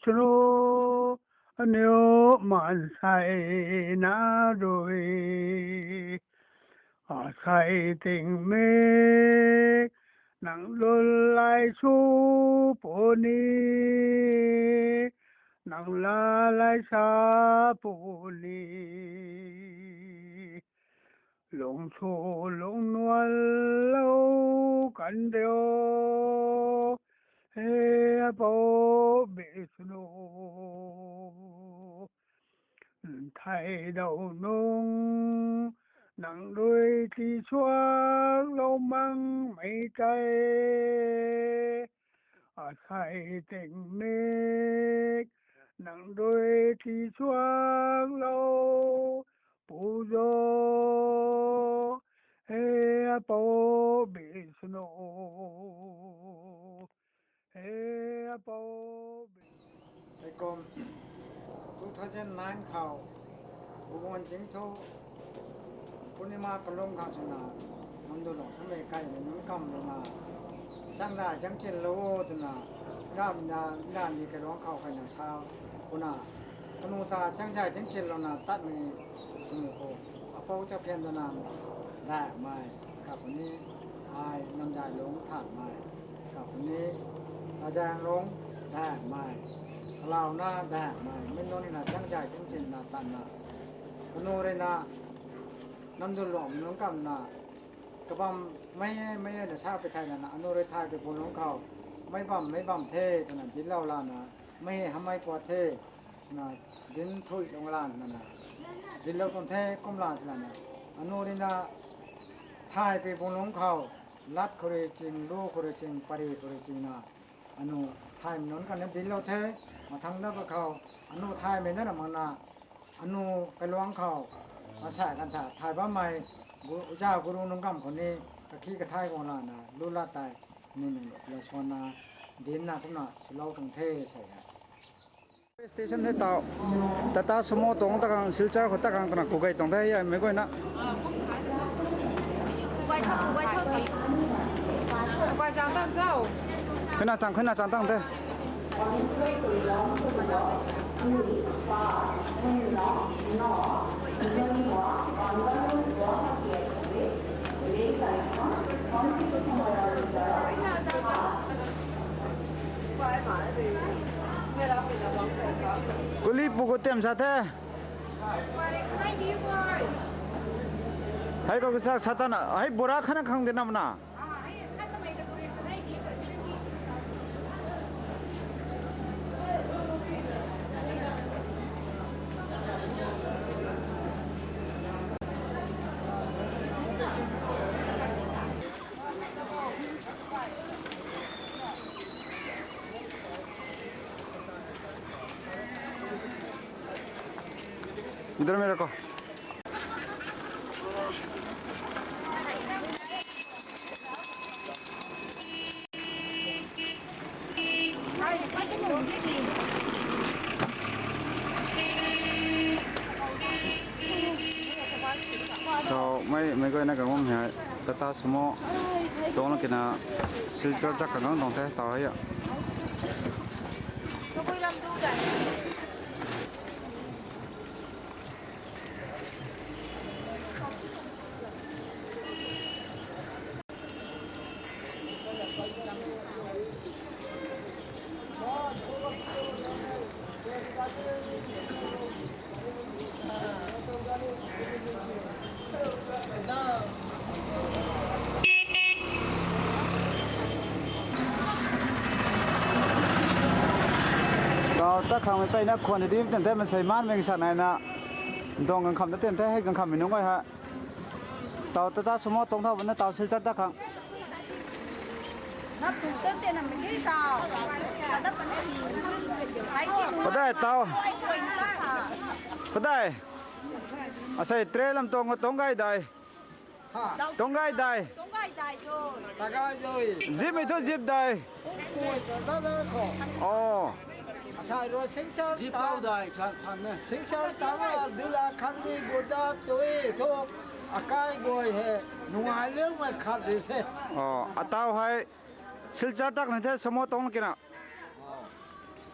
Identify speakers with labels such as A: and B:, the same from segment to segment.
A: สโนเนียวมันใส่นาโดยอาใส่ติงเมฆนังลุลไลชูปนีนังลาไลชาปูนีลงโชลงนวลเล่ากันเดียวเฮ้ปอเบสโนไทยดาวนงนังด้วยที่ช่วงเรามังไม่ใจอาศัยเต่งเมฆนังด้วยที่ช่วงเราปูโยเฮปอเบสโนเฮปอเบ
B: ไอ้กรม2009เขาอุบลสิงห์โทปุณิมาปลงข้างสนามันดูหลงทั้งไม่ไกลมันนุ่งกำลงมาช่างได้จังเจนโลตุนาย่ามยาด้านนี้กระร้องเข้ากันอย่างเช้าปุนาปนุตาจังใจจังเจนลงนาตัดมีสมุโกอปอจะเพียนตนานได้ไหมกับวันนี้อายน้ำใจหลงถาดไหมกับวันนี้อาจารย์หลงได้ไหมเราหน้าได้ไหมไม่นอนนี่นะจังใจจังเจนนาตันนะปนุเรนะน้ำดูหลงน้องกำนะกระบำไม่เดี๋ยวชาไปไทยนะอนุรัยไทยไปบนของเขาไม่บั่มเทขนาดดินเล่าลานนะไม่ทำไมปวดเทนะดินทุยลงลานนั่นนะดินเล่าต้นเทก้มลานนั่นนะอนุรัยนะไทยไปบนของเขาลัดโคเรจิงลูโคเรจิงปารีโคเรจิงนะอนุไทยมันนกันนั้นดินเล่าเทมาทำนับเขาอนุไทยไม่นั่นมันนะอนุไปล้วงเขามาใส่กันถ่ายบ้าใหม่เจ้ากุรุนงกำคนนี้ตะขี้กระทายของเรานะลุลาตายนี่หนึ่งเราชวนนะดินนะทุกน่ะสุเหร่าตั้งเทใช่ไหมสเตชันให้ต่อแต่ตาสมอตรงตะกังสิลจาร์เขาตะกังตระกูไก่ตรงได้ยังไม่ก่อยนะขึ้นหน้าจังตั้งเด้กุลีปุกเต็มซะเถอะให้ก็สักสัตว์นะให้บุราขนาดขังเดินน้ำนะइधर में रखो तो मैं कोई ना कहूँ है तथा समो दोनों के ना सिलचर तक कहूँ दोनों से ताऊ हैตะขังไปนะควรจะดิ้มเต็มมันใส่ม่านเป็นสัตว์ไหนนะดองกันคำเต็มให้กันคำมีน้องไว้ฮะเต่าตาสมอตรงเท่าวันนั้นเต่าสิลจัดตะขังนับถูกเต้นเต้นมันไม่เต่าแต่ถ้ามันไม่มีก็ได้เต่าก็ได้อาศัยเทรลำตรงก็ตรงไกลได้ตรงไกลได้ตรงไกลได้จิบไม่ถูกจิบได้อ๋อใช่รถสิงห์จีบเข้าได้ชัดพันเนี่ยสิงห์ตามว่าดูแลคันดีกูดับตัวทุกอากาศบ่อยเหหนุ่มเลี้ยงไม่ขาดเลยอ๋ออาตาวให้สิลจาตักนั่นเท่สมอตรงกินอ่ะ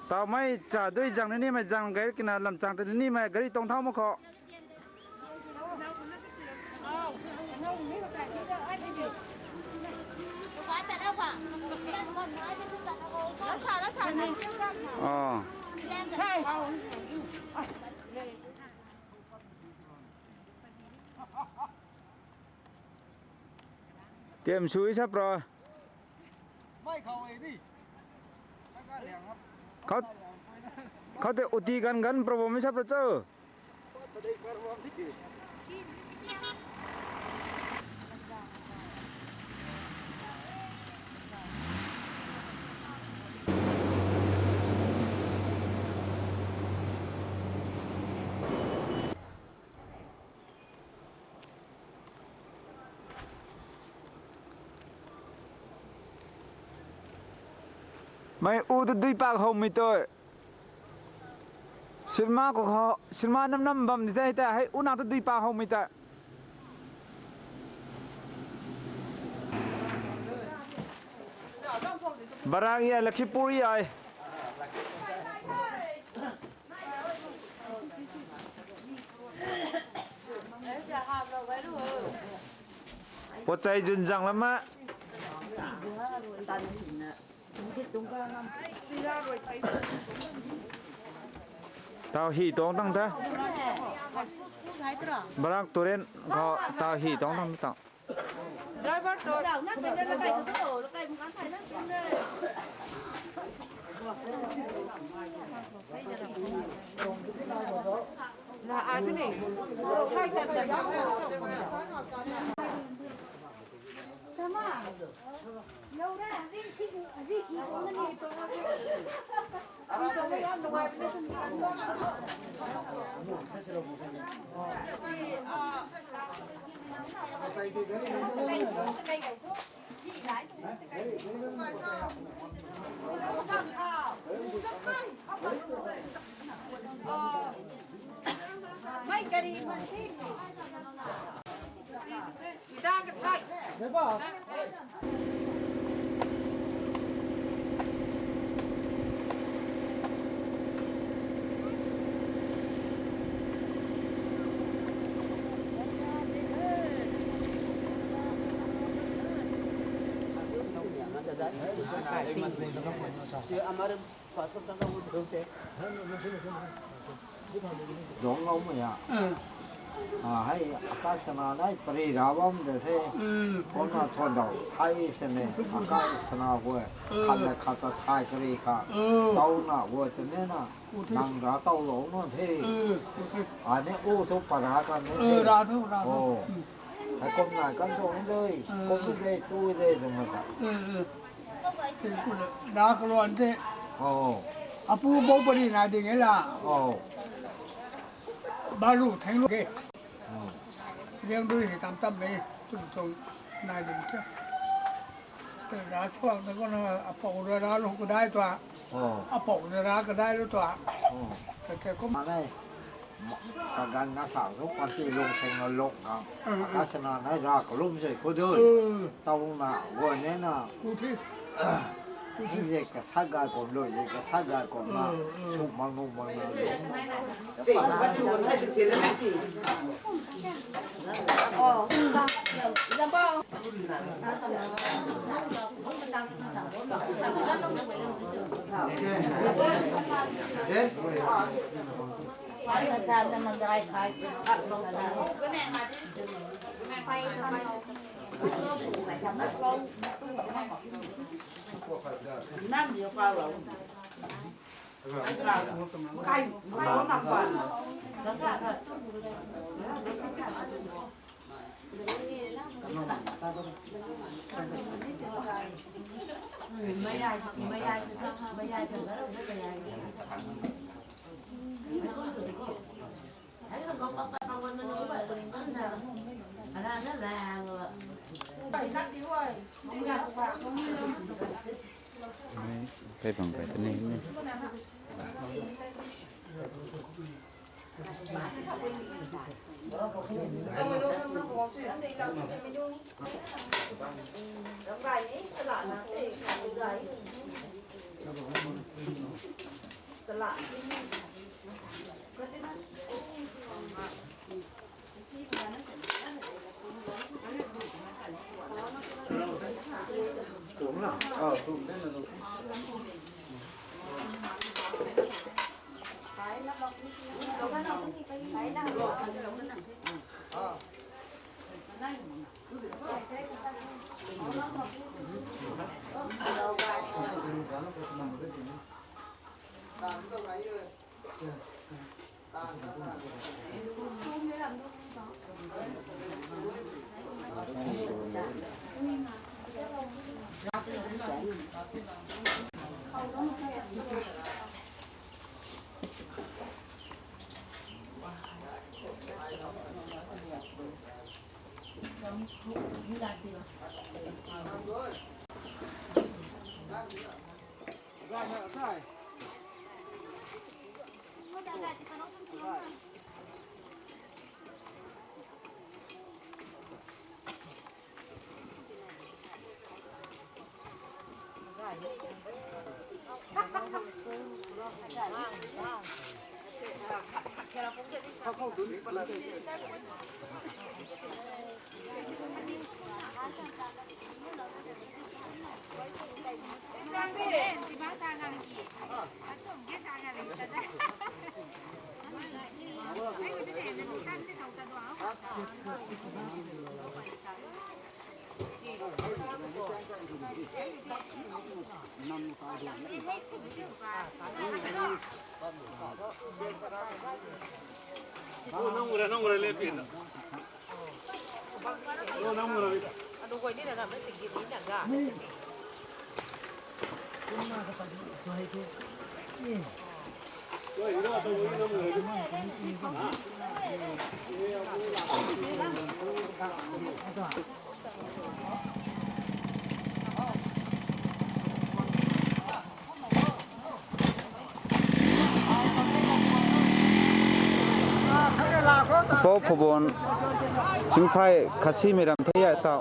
C: tao mai trả đôi rằng này mà rằng cái nào làm chẳng từ này mà cái tông thao mà khó tiệm suối sắp rồi
A: ไม่เขาไอ้นี่แล้วก็เหลียงครับ
C: เขาแต่อุติกันประวัติไม่ทราบเจ้า
A: ตอนนี้ก็รวมที่กี่
C: mày u từ đuôi bạc hồng mày tôi xin má của họ xin má năm bầm thì thế ta hay u nào từ đuôi bạc hồng mày ta barang ya laki puri ai bố chạy dừng dằng lắm á tao hỉ tông tăng thế barang turen họ tao hỉ tông tăng tao
D: là ai thế này? Hai cái này sama. Ya udah, nanti kita nih itu. Ini coba yang dua itu mấy cái đi mà xin kita cái
B: giống ông mày à hay cái sana này beri rawam deh con nó thon đầu thay xem này cái sana vừa khăn là khát thay cái cả tàu na vừa thế này na nàng ra tàu lỗ nó thế anh ấy ô tô bà ra cái này
A: ra thôi ra thôi
B: cái con này con thôi đây con cái đây tôi đây rồi mà
A: đã cái loạn thế apu bố beri này thì nghĩa là ba lũ thành lũ cái riêng đôi thì tam tâm này tụng này đến chứ đã choang nó có nó bầu ra lúc cái đai tòa bầu ra cái đai đó tòa cái có
B: mà này cái gan nó sản xuất quan chỉ lông sinh nó lông cả cái sinh nó ra cái lông rồi có đời tao là vừa nên là 이제 그 사과 건로 이제 그 사과 건나 속망농 망나
D: năm điều bao lâu cái nó nằm vào mấy ai thằng đó rất là dài thấy không có con nó nói vậy nó ra nó là bảy năm đi rồi đi ra không
C: cái bằng cái tên này โป๊พบนชิงไฟคาซีเมรัมเทียเต่า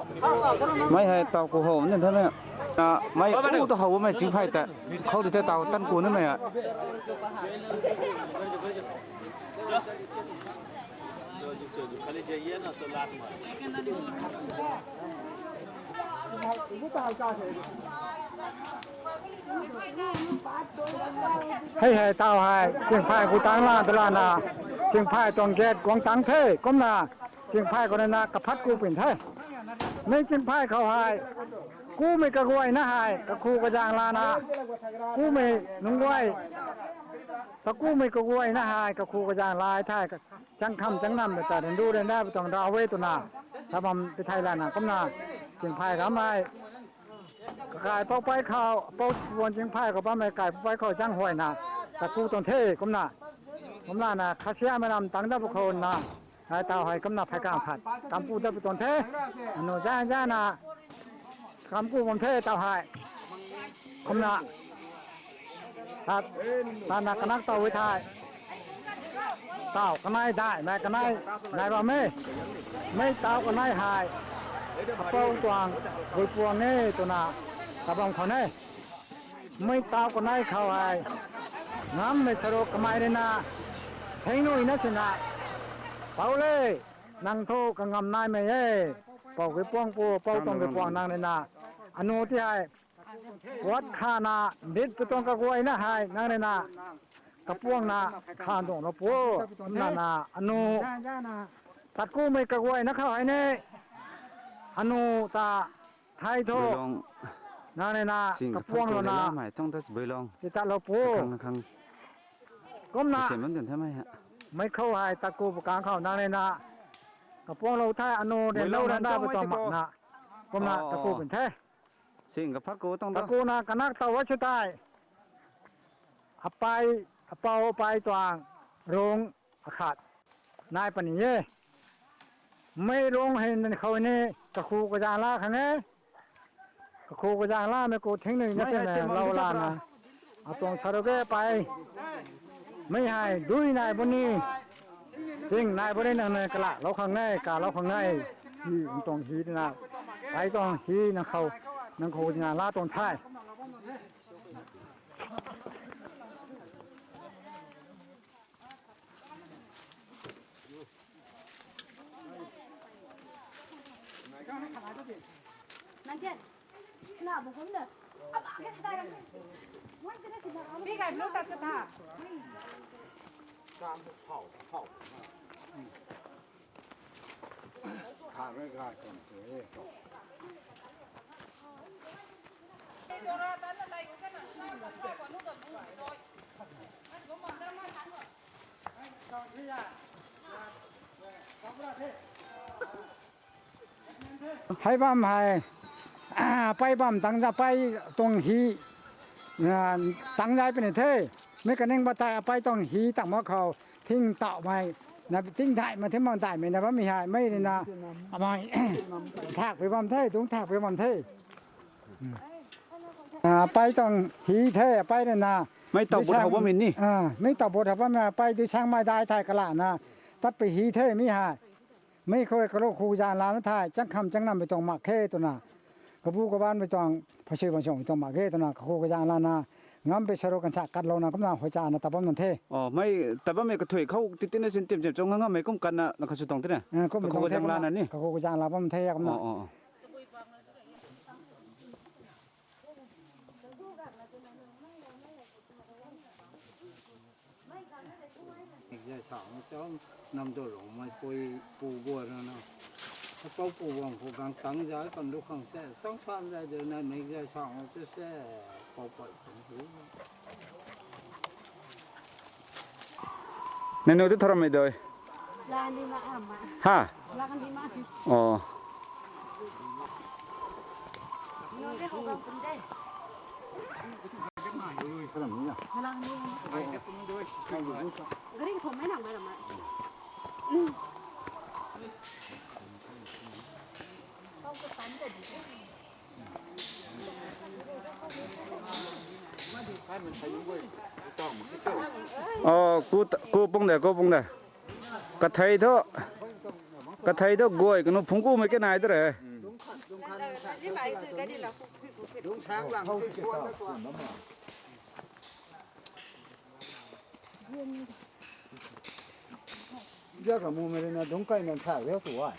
C: ไม่ให้เต่ากูโหนี่ท่านเนี่ยไม่อู้ตัวเขาไม่ชิงไฟแต่เขาดูแต่เต่าตั้นกูนั่นไหมอ่ะ
E: ให้เต่าให้เชียงไผ่กูตั้งลาตลานาเชียงไผ่ตองแกดกวางตังเท่ก้มนาเชียงไผ่คนนากระพัดกูเป็นเท่ไม่เชียงไผ่เขาให้กูไม่กระกวยนะให้กระคูกระจางลานากูไม่นุ่งไว้ถ้ากูไม่กระกวยนะให้กระคูกระจางลายท้ายจังคำจังนำแต่เดินดูเดินได้ต้องดาวเวตุนาถ้าผมไปไทยลานาก้มนาเชียงไผ่เขาไม่กายเป้าไปเขาเป้าวนเชียงไผ่เขาป้าไม่กายไปเขาจังห้วยนะแต่กูต้องเท่ก้มนาผมน่านะข้าเชื่อไม่นำตั้งได้บุคคลนะนายเต่าให้กำนับให้กางผัดกำปูได้ไปตนเทโนย่าย่านะกำปูผมเทเต่าให้กำนับตัดตานักนักเต่าไว้ทายเต่าก็ไม่ได้แม่ก็ไม่นายว่าไม่เต่าก็ไม่หายเป้าตวงบุยปวงนี่ตัวน่ะตะบองเขาเนี่ยไม่เต่าก็ไม่เข้าหายน้ำไม่ทะลุก็ไม่ได้นะเฮงนุ่ยนะสินะเป่าเลยนางโทกังงำนายไม่เย่เป่าไปป้องปูเป่าต้องไปป้องนางเลยนะอนุที่ให้วัดขานาดิดไปต้องกระกวยนะให้นางเลยนะกระป้วงนะขานตรงเราปูนานาอนุตัดกู้ไม่กระกวยนะเข้าให้เน่อนุตาไทยโทนางเลยนะกระป้วงเรานะ
C: ต้องตัดใบลอง
E: ที่ตัดเราปูก้มหน้า
C: เสียมันเดินทำไมฮะ
E: ไม่เข้าหายตะกูประกางเข้านางเลยนะกับพวกเราท่าอโนเดินเล่าเดินได้ไปต่อหมักนะก้มหน้าตะกูเป็นแท้
C: สิ่งกับพักกูต้อง
E: ตะกูนะกันนักตะวัชใต้อไปอเปาไปตวางโรงอาขาดนายปนิเยไม่ลงเห็นเขาเนี่ยตะกูกระจางล่าขังเงี้ยตะกูกระจางล่าไม่กูทิ้งหนึ่งนั่นเป็นเราลานะเอาตรงทะเลไปไม่ให้ดุยนายบนนี้สิ่งนายบนนี้นั่นกะละเราข้างในกะเราข้างในที่ตรงฮีนะไปตรงฮีนั่งเขานั่งโคจงานลาตรงท้าย
F: พี่กันลูกตัดกระถา
B: การเผาขาไม่กล้าจนตัวเอง
E: ให้บ้ามให้ไปบ้ามตั้งจะไปตรงหีตั้งใจเป็นเท่ไม่กระเน่งบ่ตายไปต้องหีตั้งมาเขาทิ้งเต่าไว้นะทิ้งได้มาทิ้งมันตายไม่นะว่าไม่หายไม่เลยนะเอามาถากไปบ้ามเท่ถุงถากไปบ้ามเท่ไปต้องหีเท่ไปเนี่ยนะ
C: ไม่ตอบบทเขาว่ามินนี่
E: ไม่ตอบบทว่ามาไปดูช่างไม้ได้ถ่ายกระลานะตัดไปหีเท่ไม่หายไม่เคยกระโลกครูจานลาถ่ายจังคำจังนำไปตรงหมักเข้ตัวน่ะกระบูกระบานไปตรงพระชื่อบางช่องตรงหมักเข้ตัวน่ะครูกระจานลานะงั้นไปสรุปกันฉากกัดลงนะก็น่าหัวจานนะแต่บ้านนั่นเท่
C: อ๋อไม่แต่ว่าไม่กระถุยเขาติดในสินเต็มจงงั้นไม่กุ้มกันนะนักสุดตรงที่เนี่ย
E: ก็ไม่ต้องเท่านั้นนี่ครูกระจานลาบ้านเท่ก็น่า
C: อ๋อ
B: อีกอย่างสองต้องนำตัวหลงมาปุยปูบัวนะเนาะถ้าปูปูวงปูกลางตั้งใจกันลูกข้างแท้สองสามใจเดินในไม่ใจสองจะแท้ปล่อยถึงหู
C: ในโน้ตที่ทรมานเลย
F: ลานนี่มาอ่ำมา
C: ฮะ
F: ลากันที่มา
C: อ๋อ
F: โยนได้ของเราเป็นได้พลังนี่กระดิ่งผมไม่หนักมาหรอมา
C: อ๋อกูปงเด้กระไทยเถอะกล้วยกันพุ่งกูไม่แค่ไหนตัวเลย
F: นี่หมายถึงกันนี่แหละ
B: đúng sáng làm cái chuột đó qua giờ cả mùa này là đúng cây này thả réo tuổi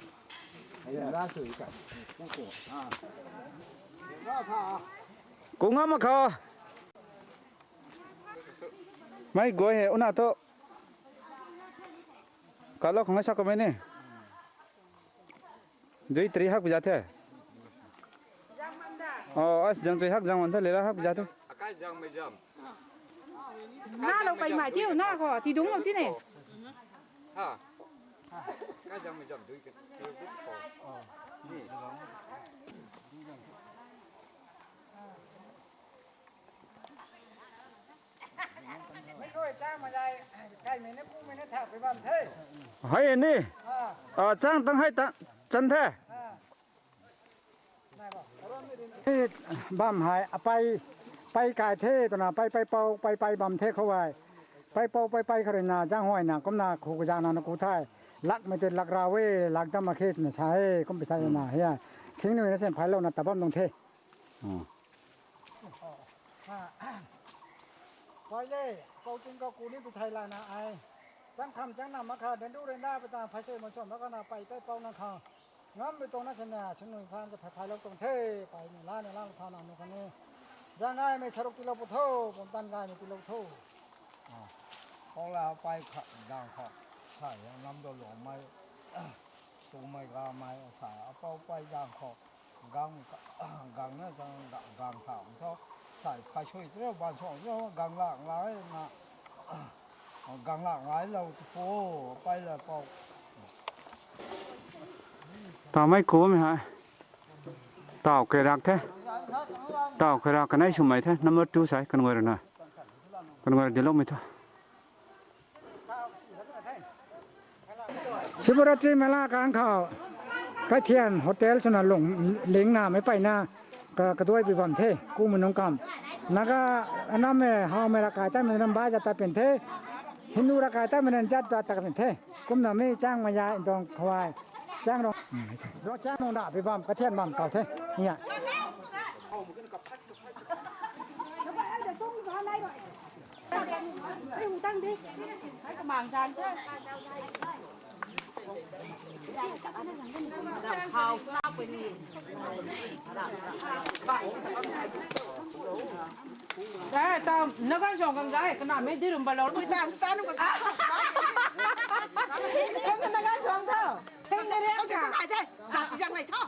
B: hay là ra xử cả trong cổ ra thả
C: กูงามาเขาไม่กล้วยเหรอน่าโตกัลล์ของไอ้สักก็ไม่เนี่ยด้วยตรีหักไปจัดเถอะอ๋อจังใจหักจังวันเถอะเลยละหักไปจัดเถอะ
F: หน้าเราไปหมายเที่ยวหน้าก่อนที่ดุ้งเราที่ไหน
B: cái răng mày dầm đuôi cái bút cổ nhỉ
E: ไม่ค่อยจ้างมาได้ใกล้ไม่ได้กูไม่ได้ถากไปบ้านเท่
C: เฮ้ยนี่จ้างต้องให้จันแท้
E: บ้ามหายไปกายเท่ตัวน่ะไปเป่าไปบ้ามเท่เขาไว้ไปเป่าไปเขาเลยนาจ้างห้อยน่ะก็น่าครูกระจานากูท้ายลักไม่ติดลักราเวลักตะมาเขตน่ะใช่ก็ไปใช่น่ะเฮียทิ้งหน่อยนะเส้นไผ่เราน่ะตะบ้ามตรงเท่พอเย่เขาจริงก็กูนี่ไปไทยลานะไอ้จังคำจังนำมาค่ะเดินดูเดินได้ไปตามพระเชษมาชมแล้วก็น่ะไปเป่านะค่ะงั้นไปตรงนั้นชนะฉันหนุ่ยพานจะถ่ายเราตรงเท่ไปนี่ร้านทานอันนี้ยังไงไม่ชรุกิโลปุโธผมตั้งได้ไม่กิโลโธ
B: con là bay đang học phải năm đồ lỗ mai tụ mai gà mai xả bao bay đang học gang nó gang thảo cho phải phải chơi rất bàn chọn cho gang lạng lái mà gang lạng lái lâu phố bay là bao
C: ต่อไม่คุ้มไหมฮะต่อเคยรักแท้ต่อเคยรักกันได้ชุ่มไหมแท้น้ำมันตู้ใส่กันไว้หรือไงกันไว้เดี๋ยวลงไม่ท้อ
E: สิบราตรีเมลากลางข่าวไปเทียนโฮเทลชนะหลงเลี้ยงหน้าไม่ไปหน้ากระด้วยไปวันเทกู้มันน้องกำนักอันนั้นแม่เฮาไม่รักายแต่มันน้ำบ้าจะตายเป็นเทฮินดูรักายแต่มันจัดจะตายเป็นเทกุมน้ำไม่จ้างมายาตรงควายจ้างรถจ้างน้องด่าไปบ้ามกระเทียนบ้ามเก่าเทเนี่ย
F: ให้หูตั้งดิให้กระหม่อมจานเพื่อน Đấy, tao nó có chồng con gái, cái nào mấy đứa đừng bà lâu. Người ta nó có sao? Không có nó có chồng đâu. Không có nó có cái thế. Giặt thì giặt này thôi.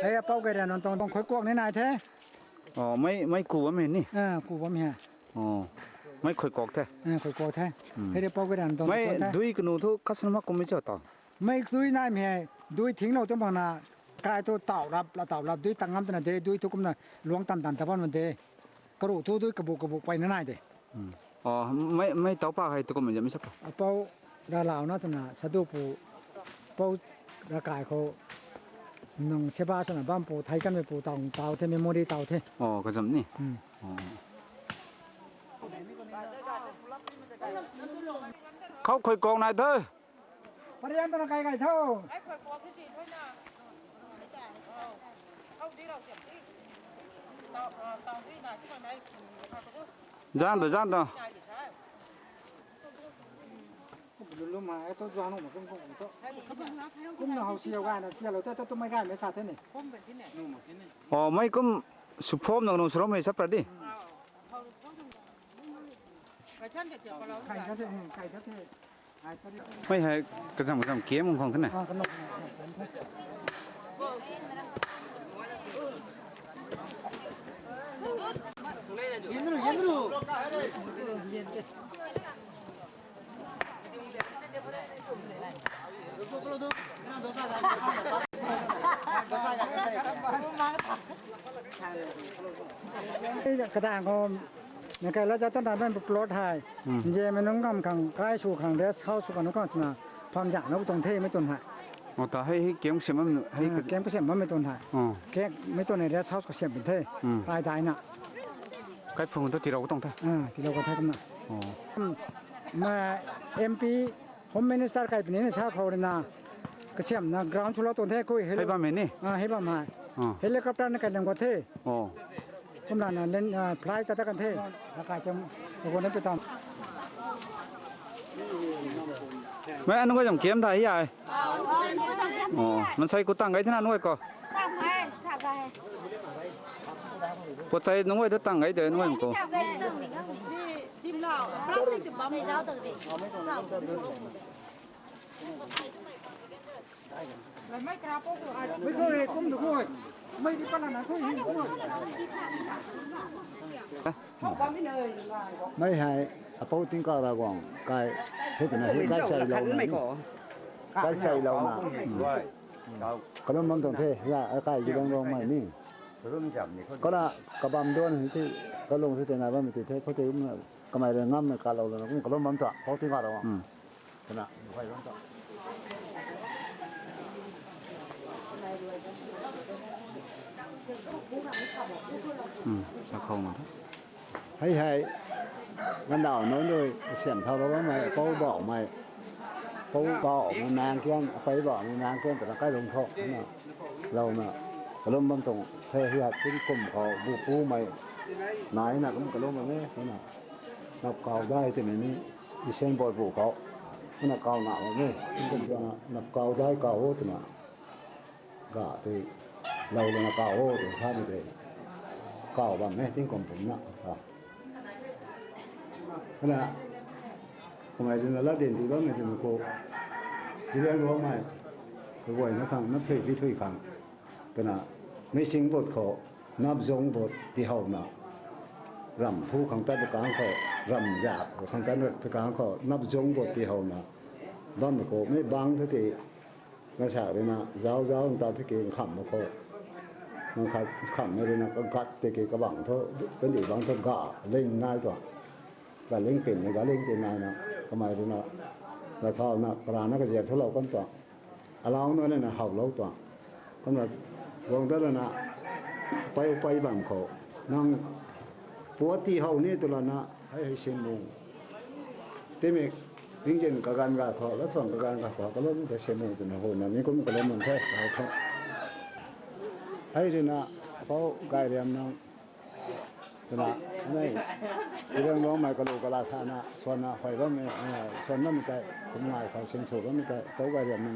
E: ไอ้เป้าก็ได้นอนต้องค่อยกวกในแท้
C: อ๋อไม่กูว่าแม่นนี่
E: กูบ่มีฮะ
C: อ๋อไม่ค่อยกอกแท้
E: ค่อยกวกแท้ให้ได้เป้าก็ได้นอนต้อง
C: ไม่ดุยกนูทุคัสนมาก็ไม่เจ้าต่อ
E: ไม่ดุยนายแม่ดุยทิ้งเราต้องบอกนะกายตัวเต่ารับเราเต่ารับดุยตั้งงำตันเดดุยทุกคนน่ะหลวงตันตะวันมันเดกระโดดทุดุยกระบุกไปนั่นเด
C: อ๋อไม่เต้าป้าให้ตัวก็มันจะไม่สัก
E: เป้าดาลาวนะตันน่ะชาดูปูเป้าดากายเขานงเชบ้าชนะบ้านปูไทยกันไปปูเต่าเทเมโมรีเต่าเท
C: อ๋อก็จำนี่อ๋อเขาค่อยกองนายเด้อ
E: ปริยันตนะไก่เท่า
F: Ai phải có cái gì thôi nào. Không đi đâu kiểm đi. Tao đi này chứ mà này phải có thứ.
C: ย่านต่อ
F: Này thì sao?
E: ลุมาไอ้ตัวจานของผมก็ตัวกุ้มเราเสียวกันเสียเราแต่ตัวไม่ได้ไม่สาดเท่นี่
F: Không phải thế này.
C: อ๋อไม่ก็สุพรรณนงสุรไม่สับประดิ
F: Cái chân thì chỉ có lâu.
E: ไก่เท่ไก่เท่ไก่ตัวนี้
C: ไม่ให้กระจำเกี้ยมของท่านน่ะ
E: ขนม กระด่างก็ในการเราจะต้องทำเป็นปลอดภัยเย่ไม่น้องกำขังใกล้ชูขังเรสเข้าสู่กันก็นะความอยากนับตรงเท่ไม่ต้นหาย
C: อ๋อแต่ให้เกี้ยมเสียมันให้
E: เกมก็เสียมันไม่ต้นหาย
C: อ๋อ
E: แค่ไม่ต้นในเรสเข้าก็เสียเป็นเท่ตายน่ะ
C: ใกล้พงตัวที่เราก็ต้องท่า
E: ที่เราก็แท้กันนะ
C: อ๋อ
E: มาMP โฮมมินิสเตอร์ไก่เป็นนี่ชาวเขาเลยนะก็เสียมนะกราวชุลต้นเท่คุยเฮ
C: ให้บ้านเมนี่
E: ให้บ้านมา
C: อ๋อ
E: เฮลิคอปเตอร์ในการเล่นก็เท่
C: อ๋อ
E: ผมนั่นเล่นพลายตะกันเท่ราคาจะคนนั้นไปตาม
C: ไม่อันนั้นก็ยังเกี้ยมได้ใหญ่อ๋อมันใส่กูตั้งไว้ที่นั่นด้วยก็
G: Tao nghe, chả gầy.
C: ปวดใจน้องไว้ถ้าตั้งไว้เดี๋ยวน้องไว้มันก็
G: Chả gầy từ mình không? Gì? Tìm lọ, plastic từ bóng. Mày giao từ gì?
F: Lấy mấy cái bố của ai?
E: ไม่เคยกุ้มถูกคุยไม่ได้ปนนั้นคุยหิ้งคุย
F: Không có mấy nơi.
H: ไม่ให้อปติงก็ระวังกายเฮ็ดนะเฮ็ดกายใส่เรานะกายใส่เรานะก็ต้องมันต้องเทอย่ากายอยู่ลงไม่นี่ก็น่ะกระบำด้วยที่ก็ลงที่ไหนว่ามันติเทเขาจะก็ไม่ได้งำในการเราเลยนะก็ต้องมันต่อเขาติงก็ระวังก็น่ะไฟมันต่อ
C: จะเข้ามา
H: ให้มันดาวน้อยด้วยเสียงเขาแล้วว่าไม่เขาบอกไม่เขาก็มันนานเกินไปบอกมันนานเกินแต่ละใกล้ลงโทษนะเราน่ะก็ล้มมันตรงเฮียที่กลุ่มเขาบุกผู้ไม่นายน่ะก็ล้มมันนี่น่ะนับเก่าได้แต่ไม่นี่ดิเซนบอยบุกเขาน่ะเก่าหนาเนี่ยก็จะนับเก่าได้เก่าโหดน่ะก็ที่เราเลยนับเก่าโหดใช่ไหมเด็กเก่าบ้างไหมที่กลุ่มผมน่ะนะทำไมจึงละเด่นดีบ้างไม่ถึงกูจะเรียนรู้ไหมกูว่านักขังนับถือพิธีขังก็นะไม่สิงบทเขานับจงบทที่เขาน่ะรำผู้ขังใต้ประการเขารำยากขังใต้ประการเขานับจงบทที่เขาน่ะบ้านกูไม่บางที่กระชากเลยนะเจ้าตาที่เก่งขำมาเขามันขำไม่เลยนะก็กัดที่เก่งกระบังเท่าเป็นอีกบางเท่ากะเล่งง่ายกว่าก็เล่งเป็นก็เล่งเป็นนายนะทำไมถึงนะเราเท่านะปราณก็เสียเท่าเรากันตัวเราโน่นน่ะเห่าเราตัวก็แบบลงแต่ละนะไปบังเขานั่งปวดที่เห่านี่ตัวละนะให้เสียงมุงเต็มจริงๆกับการกาเขาแล้วส่วนกับการกาเขาก็เริ่มจะเสียงมุงตัวนะโหนะนี่ก็เริ่มมันแท้เขาให้ดีนะเขาไกลเรียมนั่ง ตัวน่ะนี่เรื่องร้องใหม่กะโลกะลาสานะส่วนน่ะหอยว่าไม่ส่วนนั้นมันจะผมง่ายเขาเสียงโศกแล้วมันจะโตไปแบบนึง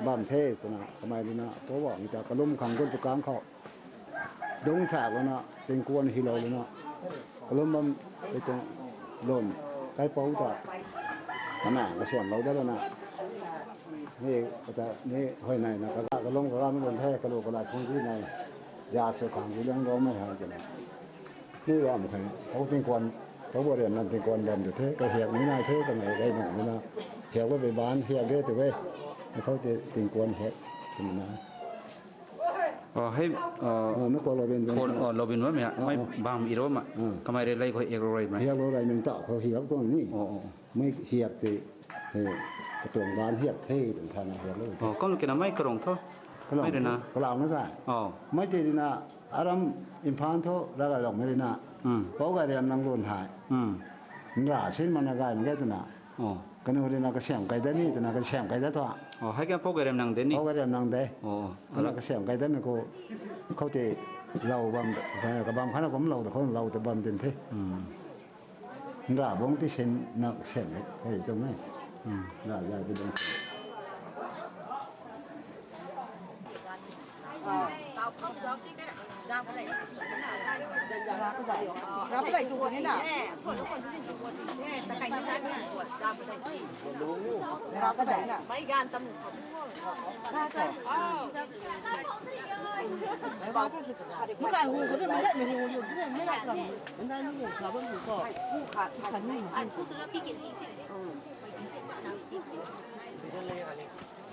H: บ้านเทตัวน่ะทำไมนี่นะโตบอกมันจะกระลุ่มขังก้นตุกลางเขาดงฉากแล้วนะเป็นกวนฮิโลเลยนะกระลุ่มมันไปตรงโดนใกล้เป้าต่อขนาดกระเสียงเราได้แล้วนะนี่ก็จะนี่ห้อยในนะกระลุ่มกระลาไม่โดนแท้กระโลกะลาที่ในยาสุขังเรื่องร้องไม่หายกันนี่ว่ามันเขาเป็นคนเขาบริเวณนั้นเป็นคนเดินอยู่เท่ก็เหียกนี้นายเท่กันไหนได้หนึ่งนี่นะเหียกว่าไปบ้านเหียกเท่แต่เว้ยเขาจะติงกวนเหียกเป็นนะ
C: ให้
H: ไม่กลัวเราเป็น
C: คนเราเป็นว่าไม่บางอีโรมอ่ะทำไมได้เขาเอกโรยไหม
H: เหียกอะไรมันต่อเขาเหียกตรงนี้ไม่เหียกติตัวบ้านเหียกเท่ถึงชนะเหียกเลย
C: ก็ลูกกินไม่กระงเท่าไม่ได้นะ
H: กระลาไม่ได้ไม่ติดนะอารมณ์อินฟานโตแล้วก็ลงไม่ได้นะเขาก็เรียนนั่งรุ่นหายมันราชินมันอะไรมันแค่ตัวน่ะกันนู่นน่ะก็เสียงไก่ได้นี่ตัวน่ะก็เสียงไก่ได้ตัว
C: ให้แกพวกเรียนนั่งเด่นนี่
H: เขาก็เรียนนั่งได้แล้วก็เสียงไก่ได้มันก็เขาจะเราบำกับบำขนาดผมเราแต่เขาเราแต่บำเต็มที่มันราบงที่เช่นนักเสียงเลยเขาอยู่ตรงนี้ราใหญ่เป็นองค์
F: tao không có cái này ra cái này ra cái này chụp thế nào thôi nó còn cái gì chụp thế ta cảnh ra cái này ra cái này ra cái này nè mấy gan tâm ra cái lúc này hù có được mấy lần mình hù cái này mấy lần rồi mình ra những người khá vẫn hù cỏ hù khá nhanh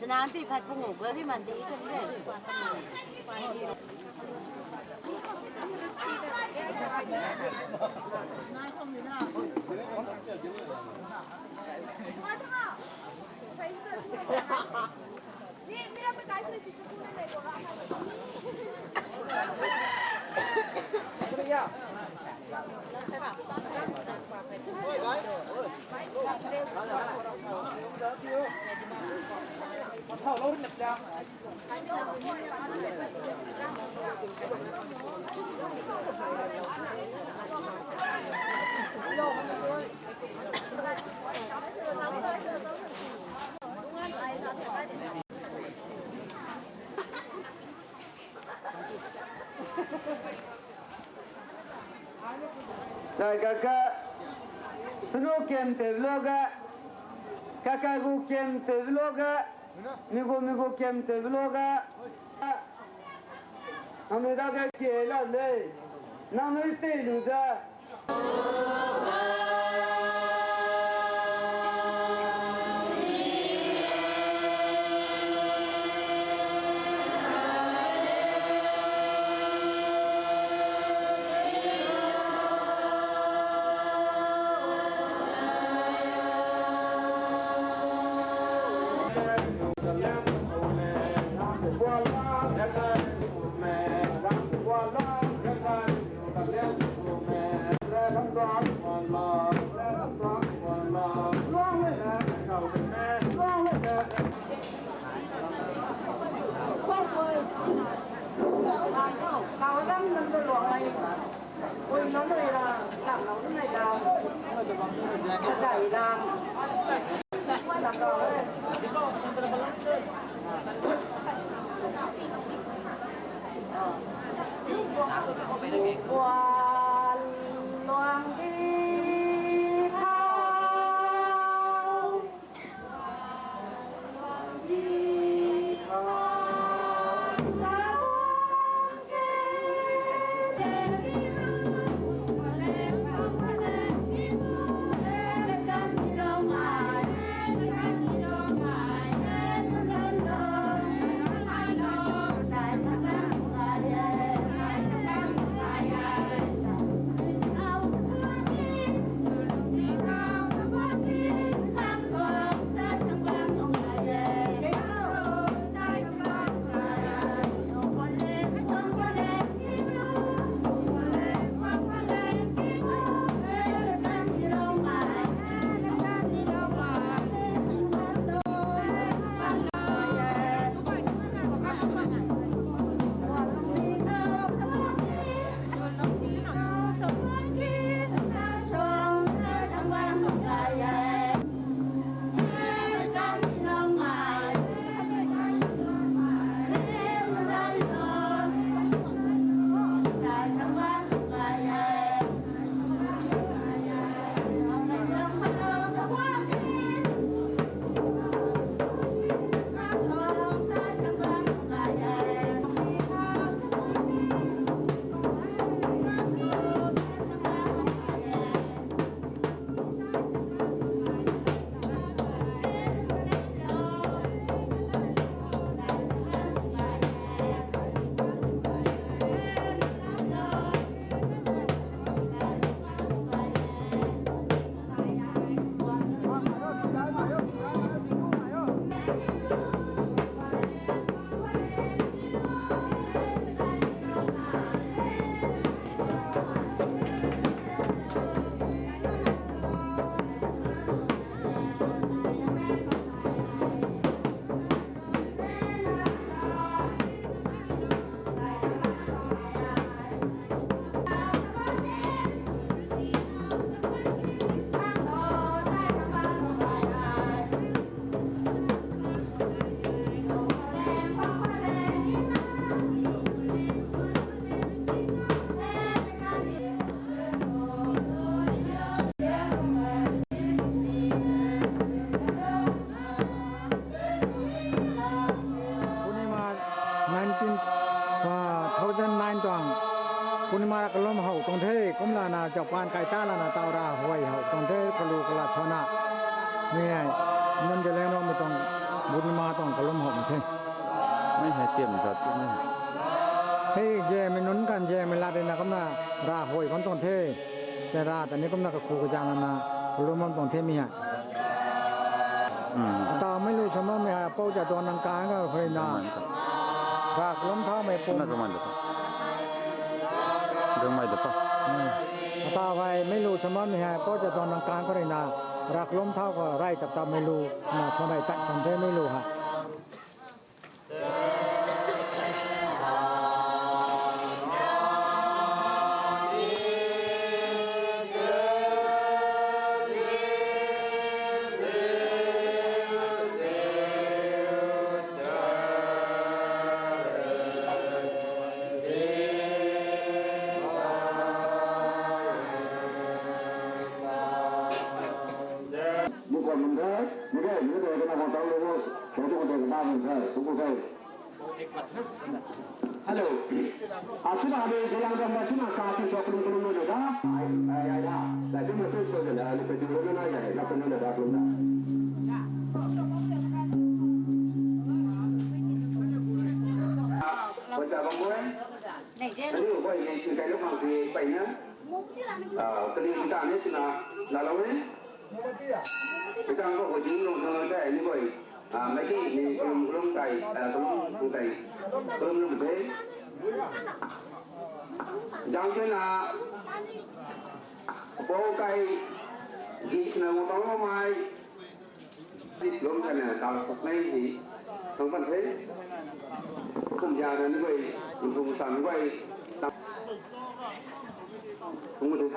F: ฉะนั้นพี่พัดผู้หงก็ที่มันดีขึ้นเลย
E: Kakak snokem tevloga kakagu kem tevloga migo kem tevloga ameda ga kela le namai te luza Tao đang nằm trên lọ này, ôi nó này là làm nó này là chảy làm rồi đấy. Qua loang đi thao, đi thao. กินว่าเขาจะนายตังคุณมากลมเฮาตรงเทก้มลานาเจ้าปานไก่ตาลานาตาวราหวยเฮาตรงเทกลูกลาชนะไม่ไงมันจะแล้วไม่ต้องบุญมาต้องกลมเฮาเท
C: ไม่ให้เตรียมจัดไม่
E: เฮ้ยเจไม่นุนกันเจไม่ลาเดนะก้มลาราหวยคนตรงเทแต่ราแต่นี้ก้มลากับครูกระจางนาลมมันตรงเทมีฮะตาไม่รู้สมมติไม่ฮะเป้าจะตัวนังกาก็เคยนารากล้มเท้าไม่ปุ่ม
C: น่าจะมันเดี๋ยวไม่เดี๋ยวป่ะ
E: ตาไว้ไม่รู้สมมติไม่ฮะเป้าจะตัวนังกาก็เลยนารากล้มเท้าก็ไร่ตับตาไม่รู้นะชนไรตัดกันเทไม่รู้ฮะ
I: Hello. Achuna abe jalan jam achuna kaati chokru kuru ne da. Ya. La dum to so de la ni pe dum na ya la pe na da ko na. Ko cha bang boy. Này je. Ni boy ni ki kai lo mang ki pai na. Tadi kita ni sina la lo ni. Kita ko ko jing lo na da ni boy. Mấy cái thì không cày không cày không thế trong cái là bố cày gì là một tấm mai luôn cái này tạo phục này thì không cần thế không già là như vậy không sẵn như vậy không có được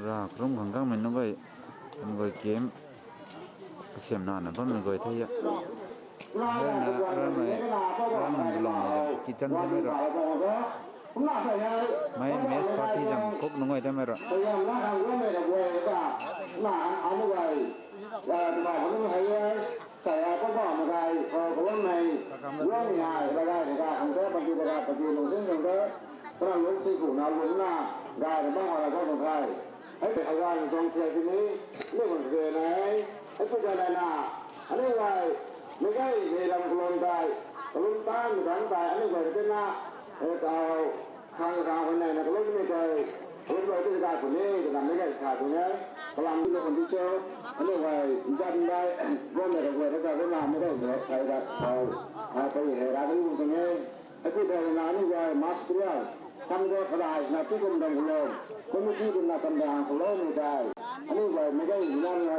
C: ra cũng còn các mình nó vậy người kiếm xem nào là vẫn mình người thấy vậy đây là ra mình lòng chỉ chân thế rồi mấy mấy party rằng cúp nó ngồi đây rồi
I: saya apa kok makai kalau mai dua minggu bagai bagai angkat bagi nunggu nunggu terus nunggu sih guna nunggu na gak ada bang orang kau makai hei orang yang tua sini ni pun kenai hei tu jalan na ane wai makai ni dalam kelontai kelontai ane wai tu na kalau kangคนไหนนะkelon ni kai kelon wai tu dekat pun ni dekat makai satu ni kalau ambilคนที่เจออันนี้ไว้ยันได้ร่วมในระบบแล้วก็ร่วมงานไม่ได้เลยใครก็เอาไปเหตุการณ์ที่ตรงนี้ไอ้ที่เดินงานนี่ไว้มาสเตอร์ทำได้ขนาดนาที่กรมดังกุลคนที่เป็นนักการเมืองกุลไม่ได้อันนี้ไว้ไม่ได้นั่นนะ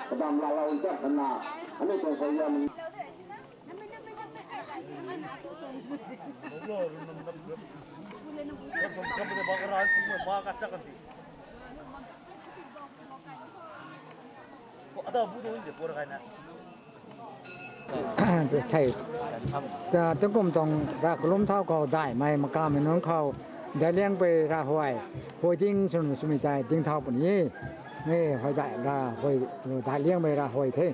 I: กระดำเราจับขนาดอันนี้เป็นสัญญาณใช่จะต้องกลมตรงรากล้มเท่าเขาได้ไหมมากาไม่น้องเขาได้เลี้ยงไปราหวยหวยจริงสมิใจจริงเท่าปนนี้นี่หอยได้ราหวยได้เลี้ยงไปราหวยเท่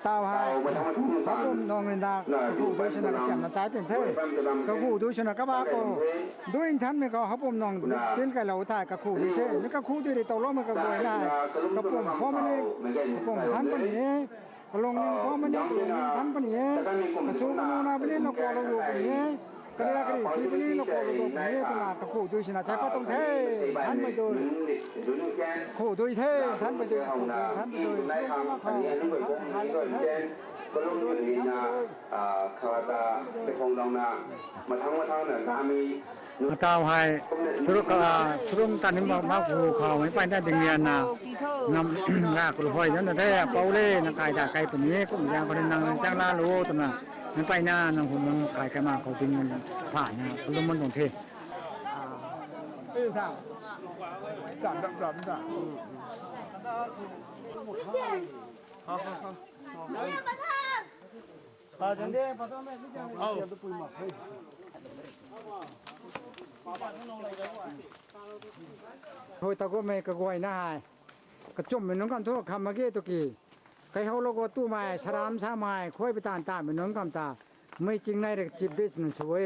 I: ตาวให้พระองค์นองเงินดาผู้ด้วยชนะกระเสียมใจเป็นเท่ก็ผู้ด้วยชนะกระบาโกด้วยท่านไม่ก็พระองค์นองเต้นกันเราถ่ายกับคู่ด้วยเท่ไม่ก็คู่ด้วยตกลงมันก็บวยได้กระผมเพราะมันเองกระผมท่านคนนี้
E: ลงนี่พอมันนี่ลงทันปะเนี่ยกระสูกนูนาไปนี่นกโลอยู่ปะเนี่ยกระกระสีไปนี่นกโลอยู่ปะเนี่ยตลาดตะคู่ดูสินะใช้ปะต้องเท่ทันไปดูคู่ดูเท่ทันไปดูทันไปดูใช้ปะเขาทันไปดู
I: ก็ลงอยู่นี่นะขาวตาไปคงลองนะมาทั้งเนี่ยสามี
E: กาวให้สุรุมตันนี่มาผูเขาไม่ไปได้ดึงเงินนะนำรากกระพอยนั่นแต่เปาเล่นักไก่ตาไก่ตัวนี้ก็มีอย่างคนนั่งจ้างลาโลตัวนั้นนั่นไปหน้านั่งผมมันขายกันมาเขาเป็นเงินผ่านนะสุรุมมันของเทศจัดดับจ้ะจันเดียพอต้องแม่ที่จะเดี๋ยวไปปุยหมักให้โอ้ยตะโกไม่กระกวยนะฮะกระจุ่มเป็นน้องกำทั่วคำเมื่อกี้ตะกี้ใครเขาโลโก้ตู้ไม้ชรามชาไม้ค่อยไปตานเป็นน้องกำตาไม่จริงในเด็กจิบบิสหนึ่งช่วย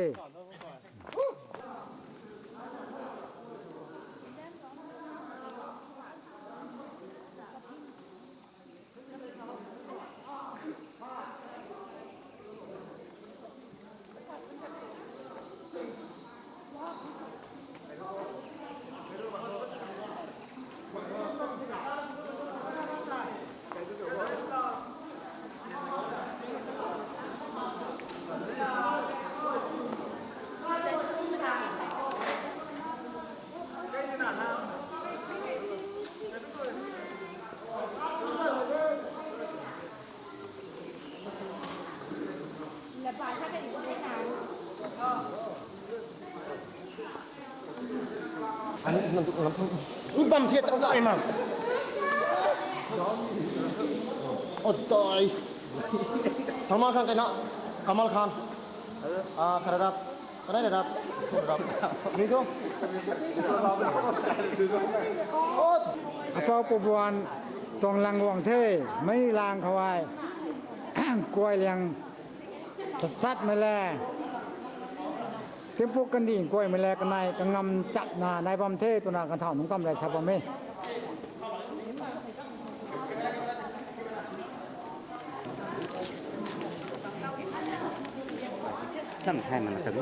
J: อันนี้น้ำอุ้ยบัมเพียรอะไรมาอดต่อยทำมาข้างกันเนาะกำมัลขันคาราดับอะไรนะครับนี่ก็พอปบวนตรงลังวงเท่ไม่ลางเขาไว้กล้วยเลี้ยงสัตว์ไม่แลเทียมพวกกันดีกล้วยไม่แลกันในกันงำจัดนาในบำเทตัวนากันเท่านุ่งกำไรชาวบ้านเมย์
C: ท่านไทยมันนะครับ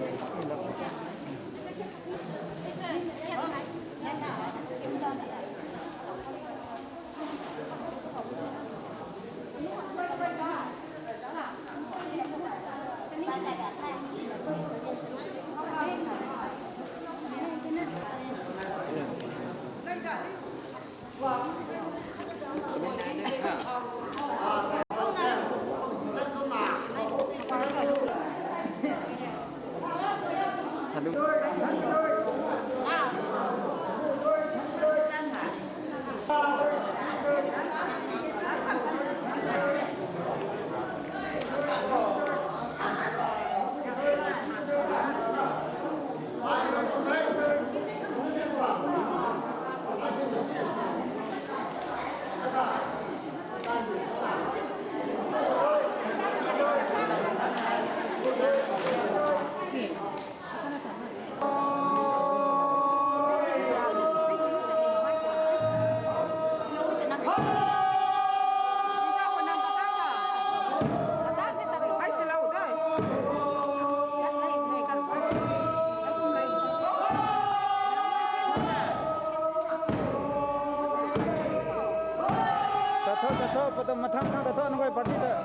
C: มาทำข้างกระโดดน้องไอ้ปฏิเสธ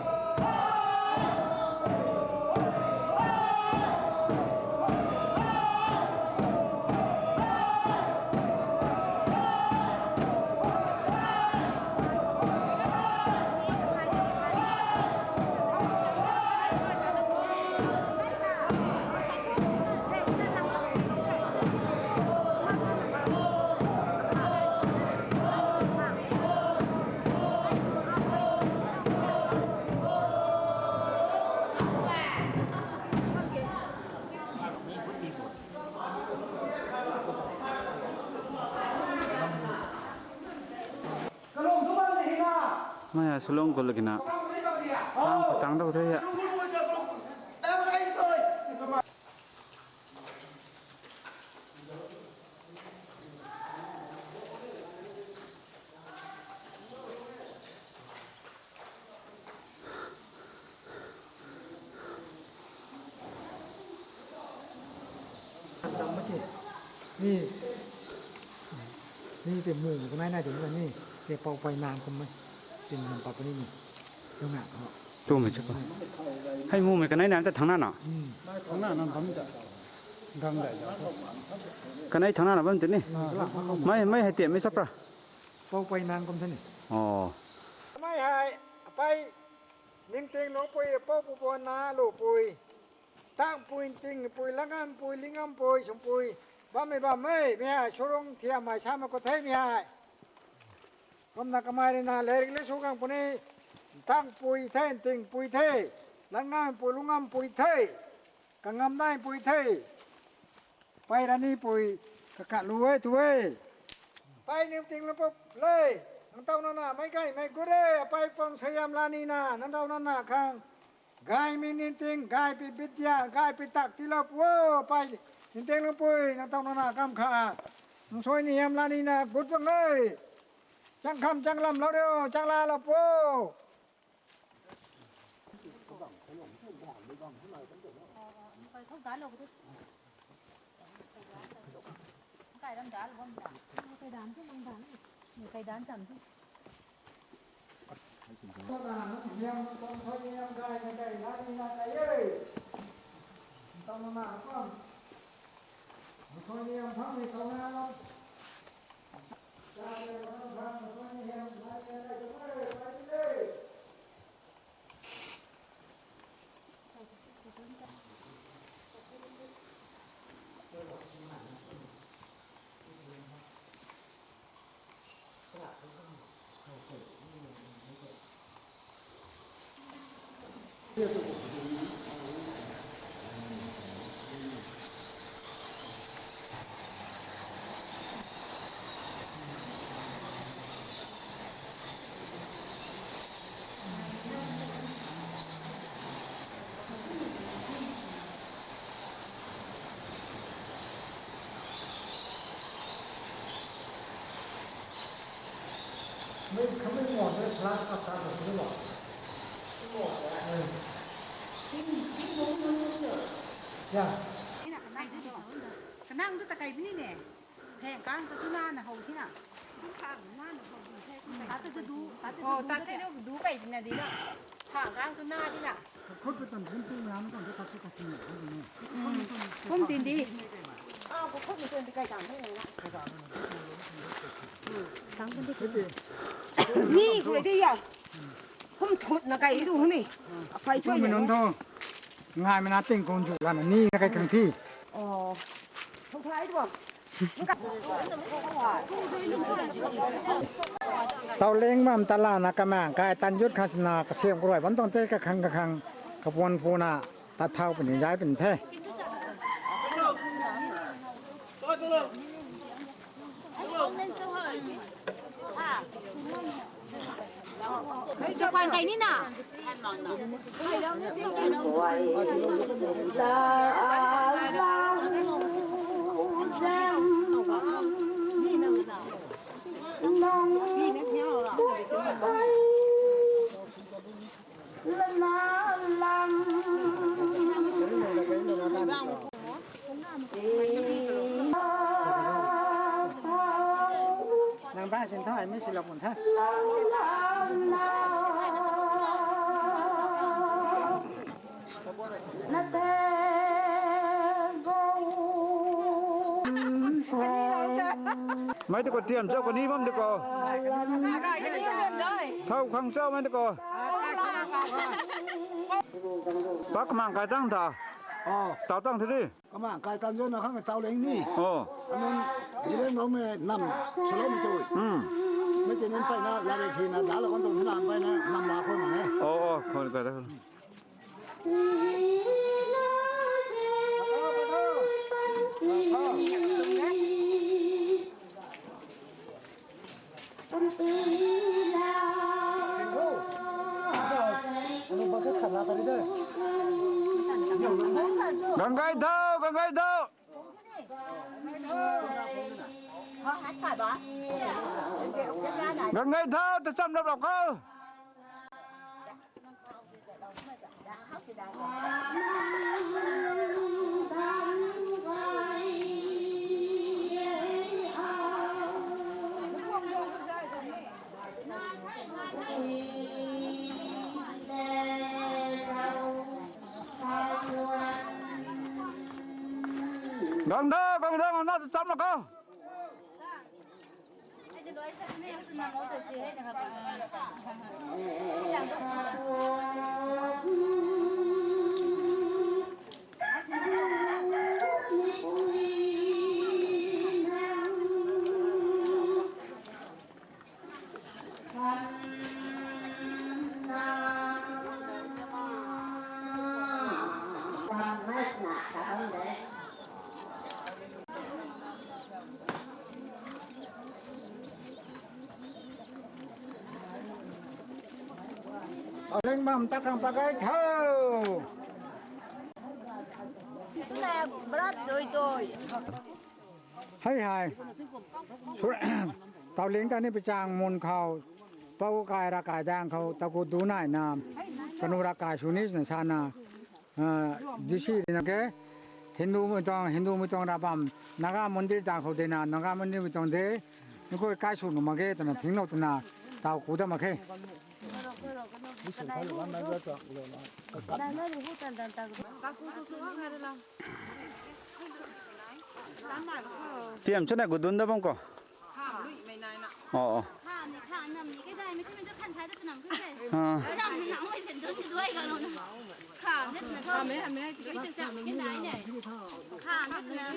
C: ไม่อะสลงก็เลยนะตั้งตัวเท่า
E: นี่นี่เป็นหมู่ก็ไม่น่าจะว่านี่เก็บเป่าไปนานก็ไม่เป็นเงินปะนี่นี่ตรงนั้นเขา
C: ตัวมันจะก็ให้มูมันกันไหนน้ำแต่ทางนั้นอ่ะ
H: ทางหน้านั้นทำได้
C: กันไหนทางนั้นอ่ะมันจะนี่ไม่ให้เจ็บไม่ซับปะ
E: เป่าไปนานก็ท่านนี่
C: อ๋อ
B: ไม่หายไปนิ่งเต็งหลวงปุยป้อปุปนาลูกปุยตั้งปุยจริงปุยละงามปุยลิงงามปุยสมปุยบ้าไม่ไม่หายชรงเทียมมาช้ามาก็เทไม่หายกำนักกำไม้นาเล็กเล็กสุกังปุนีตั้งปุยเทนจริงปุยเทละงามปุยลุงงามปุยเทกังงามได้ปุยเทไปร้านนี้ปุยกะรวยถวยไปนิ่งเต็งแล้วปุ๊บเลยน้ำเต้านั่นน่ะไม่ใกล้ไม่กุเร่ไปปองสยามลานีน่ะน้ำเต้านั่นน่ะข้างกายมีนินติงกายปิปิยากายปิตักที่เราปัวไปนินติงลงปุยน้ำเต้านั่นน่ะกำขาน้ำซอยนี่ยามลานีน่ะกุดบังเลยจังคำจังลำเราเดียวจังลาเราปัว
G: cái đám đá là không đá cái đám chứ không đá cái đám chậm chứ
B: ต้องการเยี่ยมต้องคอยเยี่ยมได้ไม่ได้ร้านนี้นะได้เลยต้องมาก่อนคอยเยี่ยมทั้งในสองงานแล้วได้เลยต้องคอยเยี่ยมได้เลยได้เลยไปเลยไม่เขาไม่หมดเลยพระกับการแบบนี้หรอกหมดเลยอย่า
F: cái năng cái cây bên này nè cái thứ na là hầu thế nào ta tự đủ ta tự đủ cây này đi đó thả cái thứ na đi nào
E: เขาไปตอนพื้นที่น้ำตอนที่เขาไปตัดสินใจนี่
F: không tin đi có không được tiền thì cây cảm thấy này nè cái đi à không thụt là cây đủ này phải
B: ช่วย
F: chơi
B: มันนนทองง่ายมันน่าติ่งกงจุกันนี่นะใครครั้งที่
F: không thấy được
B: เตาเล้งมั่มตลาดนักแม่งกายตันยุทธคาสนากระเสียงกรวยวันต้องเจ๊กระคังขบวนภูนาตัดเท้าเป็นย้ายเป็นแท้
G: cho quan tay ní nào
B: นางบ้าเส้นเท่าไหร่ไม่สิหลอกหมดท่า
C: ไม่ตะกเตรียมเจ้าคนนี้มั้งตะกเท่าขังเจ้าไม่ตะกปักมังกายตั้งท่า
E: อ๋อ
C: เต่าตั้งที่นี่
E: ก็มากายตันย้อนนะข้างเตาเล้งนี่
C: โอ้
E: อันนั้นจะเล่นน้องแม่นำฉลองไม่ตัวไม่จะเน้นไปนะลาเรทีนะด่าเราคนตรงที่นานไปนะนำลาคนมาไง
C: โอ้คนก็ได้ gần gai thâu gần gai thâu tôi xăm đọc không Gần đó, con thằng nó chấm nó có.
E: Lên mầm ta không phải cái thâu.
F: Cái này bớt đôi.
E: Hay tao lính taนี่ไปจางมนเขาเป้ากายรากายจางเขาตะกูดูน่ายนามกนุรากายชุนิสนะชานาดิชีนะแกฮินดูไม่ต้องรับบัมนากามนดิจางเขาเดนานากามนดิไม่ต้องเดนี่ก็กายชุนมาแกตนะทิ้งเราตนะตาวกูจะมาแก
C: Tiệm chỗ này của Tuấn đó không có? Ồ.
G: cái đây mới cái khăn thái rất nằm cái này. Nằm thì nằm mới chuyển tới thì đuôi cả luôn. Khả nhất là thôi. Cái chừng chậm cái này này. Khả nhất là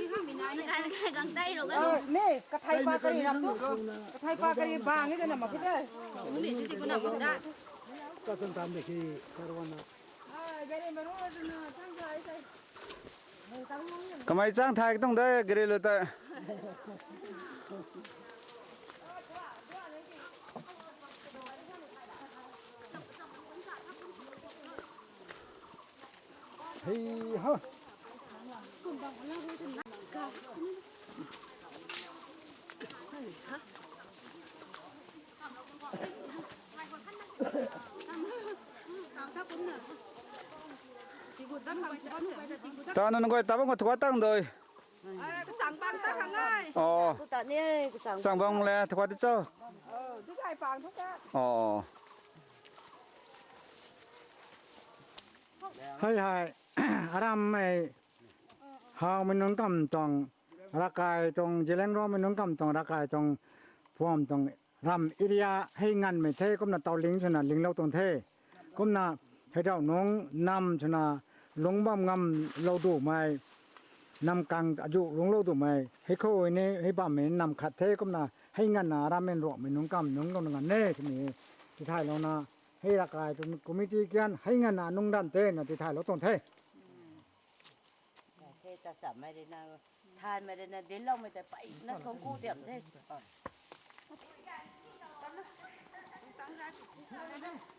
G: cái găng tay rồi cái.
F: Nè, cái thay ba cái làm tốt. Cái thay ba cái vàng cái này mà cái đây.
G: Muốn để thì có nằm không đã.
E: Các con tam để khi Caruana.
F: Cái này mà nó sang rồi đây.
C: Cái máy trang thái trong đây cái này là tại.
E: Thì hơ.
C: Tao nó gọi tao bằng thuật tăng rồi.
F: Sáng băng ta hàng ngay.
C: Ồ. Sáng băng là thuật đi cho.
F: Thứ hai vàng thuốc á.
C: Ồ.
E: Hay Aram mày hào mình nâng cầm trong rakai trong jeleng ro mình nâng cầm trong rakai trong form trong ram area hay ngăn mày thế cũng là tàu lính cho là lính lâu tông thế cũng là hay đạo nông năm cho là lúng bom ngâm lâu đủ mày năm càng dụ lúng lâu đủ mày hay khôi này hay bám mình nằm khát thế cũng là hay ngăn là ram mình ruộng mình nâng cầm nâng con ngăn nè thì mình thì thay lâu na hay rakai trong committee kian hay ngăn là nông đan thế là thì thay lâu tông thế
D: thế ta sợ mày đến nào than mày đến lâu mày phải bậy nó không cu tiệm thế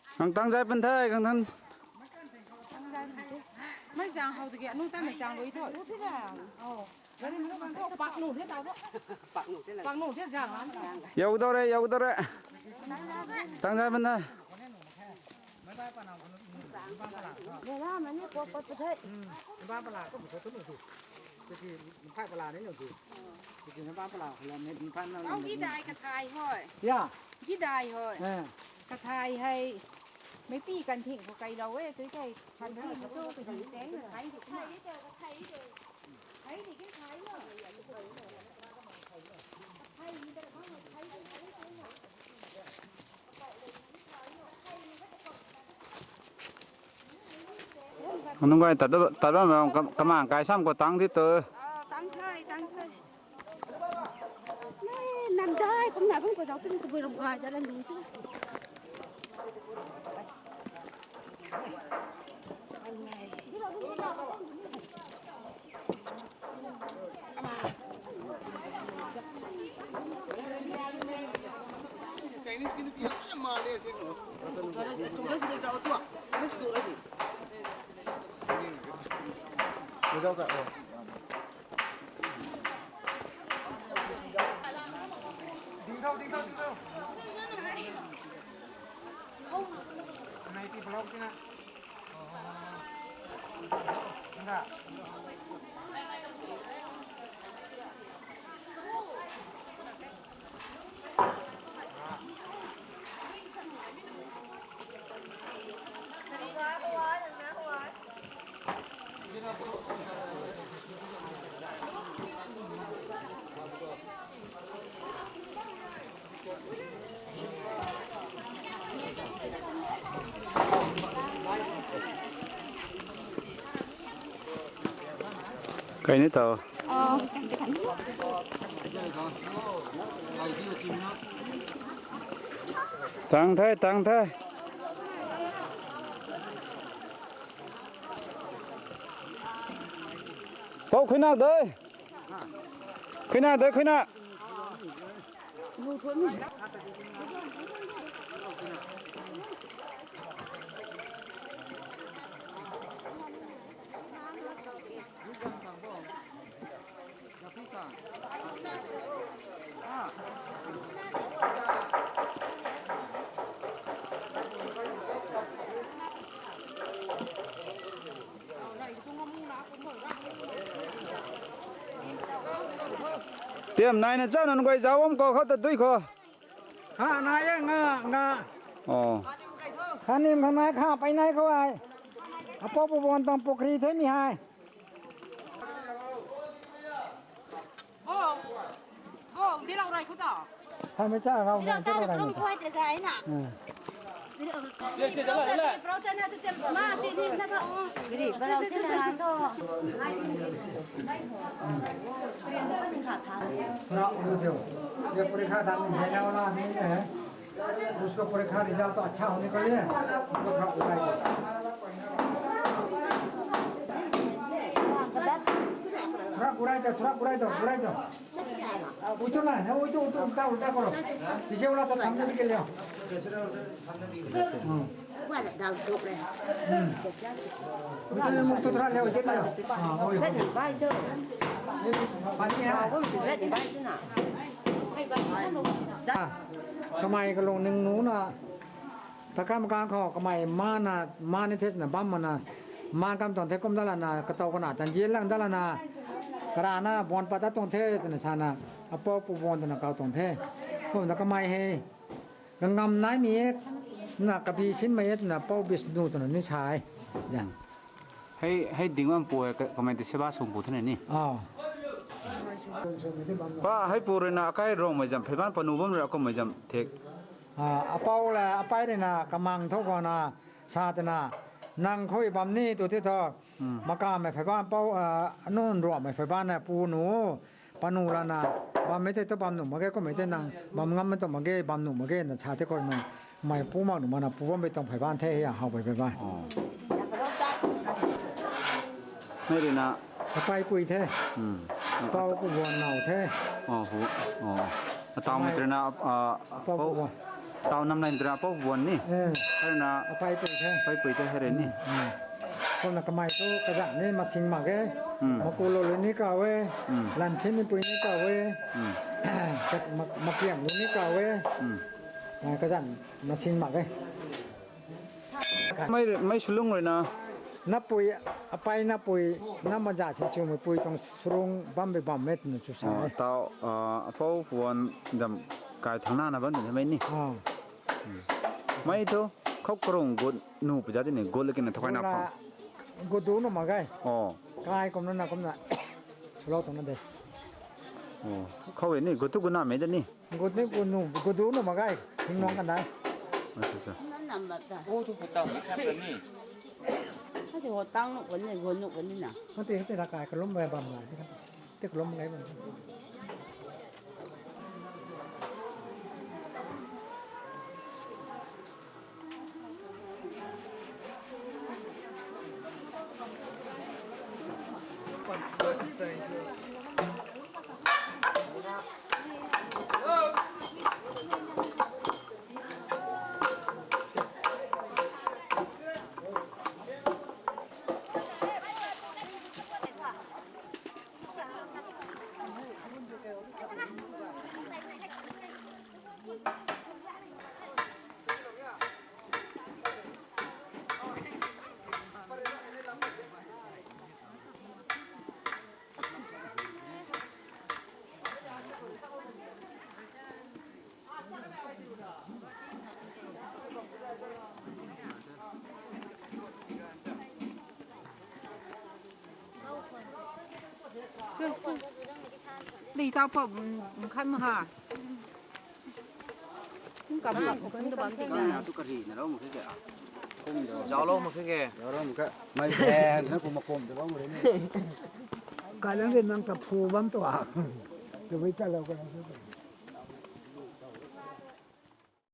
C: Hàng tăng giai bên thế hàng thân.
F: Mấy giang hầu thì nung ta mày giang với thôi. Thế nào? Cái này nó còn bạc nổ thế nào đó. Bạc nổ thế giang lắm.
C: Dầu đâu đây, dầu đâu đây. Tăng giai bên thế.
F: Để ra mà như có thế.
E: ba pala có một số tốt rồi thì mình phải pala đấy rồi thì nó ba pala là mình phải nó
F: Ông cái đài cái thai thôi.
E: yeah
F: Cái đài thôi. Cái thai hay mấy pi cần thịnh của cây đầu ấy tới cây thành thịnh nó tôi phải thấy té rồi thấy thì cũng thấy thì cái thấy rồi
C: Nó gọi tạt đó mà cái mảng cái xăm của tăng thì tớ.
F: tăng thay nằm đây không nào không có giáo tinh của vừa đồng ngoài cho nên đúng chứ
J: Chinese kini dia Malay sih no. Let's go down tu. Let's go lagi. Đi đâu cả rồi. Đi đâu. Này thì vlog chứ nè. Enggak.
C: cái này tao tăng thế bố khuyên nào tới tiệm này là chắc là quay giáo ông có khóc tận tuổi khó
E: ข้านายงา
C: ồ
E: ข้านิ่มข้านายข้าไปไหนเขาไอ้อปอปวนต้องปกรีเทมีให้
F: đi đâu rồi không tỏ
E: ท่านไม่เจ้าเรา
G: Đi
E: ไม่
G: đâu
E: เจ้า
G: ta
E: อะไร
G: được không quay trở cái nè. Đi đâu protein nó chém mà thì đi nó có. Đi bắt đầu trên là cho.
E: เราดูเดียวये परीक्षा दान भेजना वाला नहीं है उसको परीक्षा रिजल्ट तो अच्छा होने के लिए वो थोड़ा बुराई दो उठो ना उठो उल्टा करो पीछे वाला तो सामने के लिए
D: Qua lại đào trục này.
E: उठो मुक्त थोड़ा ले उठो
D: Rất là vai chứ.
E: पानी है
D: Rất là vai chứ nào. Hay vai nó luôn.
E: ทำไมก็ลงหนึ่งหนูนะถ้ากรรมการเขาทำไมมาในเทศนาบ้ามนะมากำตอนเทก้มดาลนากระตอกนาจันเย็นลังดาลนากระนาบอลปัตตาตรงเทศนะชานะอปอปูบอลตนะเก่าตรงเทผมนักไม่ให้กังงำนายมีนักกบีชิ้นไม่เอ็ดนะป้อบิสนูตนะนิชายอย่าง
C: ให้ดิ่งว่าป่วยก็ไม่ติดเชื้อบ้าสมบูรณ์เท่านั้นนี่
E: อ๋อ
C: ป้าให้ปูเรน่ะใครร้องไม่จำเพบ้านปนูบ่มเราก็ไม่จำเทก
E: อาเป้าแหละอาไปเนี่ยนะกำมังเท่ากันนะชาตินะนั่งคุยบำนี่ตัวที่ทอมากาไม่ไฟบ้านเป้านู่นรวมไม่ไฟบ้านน่ะปูหนูปนูละนะบำไม่ได้ตัวบำหนุ่มมาแกก็ไม่ได้นั่งบำงำมันต้องมาแกบำหนุ่มมาแกนะชาติคนมันไม่ปูมากหนุ่มมันนะปูว่าไม่ต้องไฟบ้านเท่อย่างเขาไปบ้าน
C: ไม่เลยนะ
E: ไปคุยเท่เป้ากูวนเหนาเท่
C: อ๋อหูอ๋อตาวไม่ตระนะ
E: เป้ากูวน
C: ตาวน้ำในตระป้าวนนี่ใช่นะ
E: ไปคุยเท่
C: ไปเปิดเจอให้เรนนี่
E: คนละก็ไม่ตู้กระดาษนี่มาสิงมาแกมากูโลเลยนี่ก็เว้ลันชิ้นนี่ปุยนี่ก็เว้มาเกี่ยงลูนี่ก็เว้กระดาษมาสิงมาแก
C: ไม่ชุลุงเลยนะ
E: นับปุยไปนับปุยนับมาจากชิวๆมาปุยต้องสูงบัมไปบัมเม็ดนี่ชุดสาย
C: ตาวป้าวนดำกายทางหน้านะบ้านใช่ไหมนี่ไม่ตัวเขากรงกดนูปจัดนี่กดเลยกันนะทุกคนนับฟัง
E: กูดูนู่นมาไง
C: อ๋อก
E: ายกำนันนะกำนันเราตรงนั้นเด้
C: โอ้เขาเห็นนี่กดทุกคนน่าไม่ได้นี่
E: กูนี่กูนู่นกูดูนู่นมาไงทิ้งน้องกันได้
C: ไม่ใช่
D: Nó nằm bật à.
C: โอ้ทุกคนตาวไม่ใช่แบบนี้
D: Thế thì họ tăng nó vấn đề nguồn nó vấn đề nào.
E: มันตีให้ร่างกายก็ล้มไปบัมหลายที่ครับที่ล้มไงมัน
F: đi tao phẩm khăn mà hả
C: Cháu lâu một cái kìa.
H: Mày bè nó cũng mà cồm từ đó mà đến.
E: Cái lớn lên năng tập phù bấm tỏa. Rồi với cái lâu cái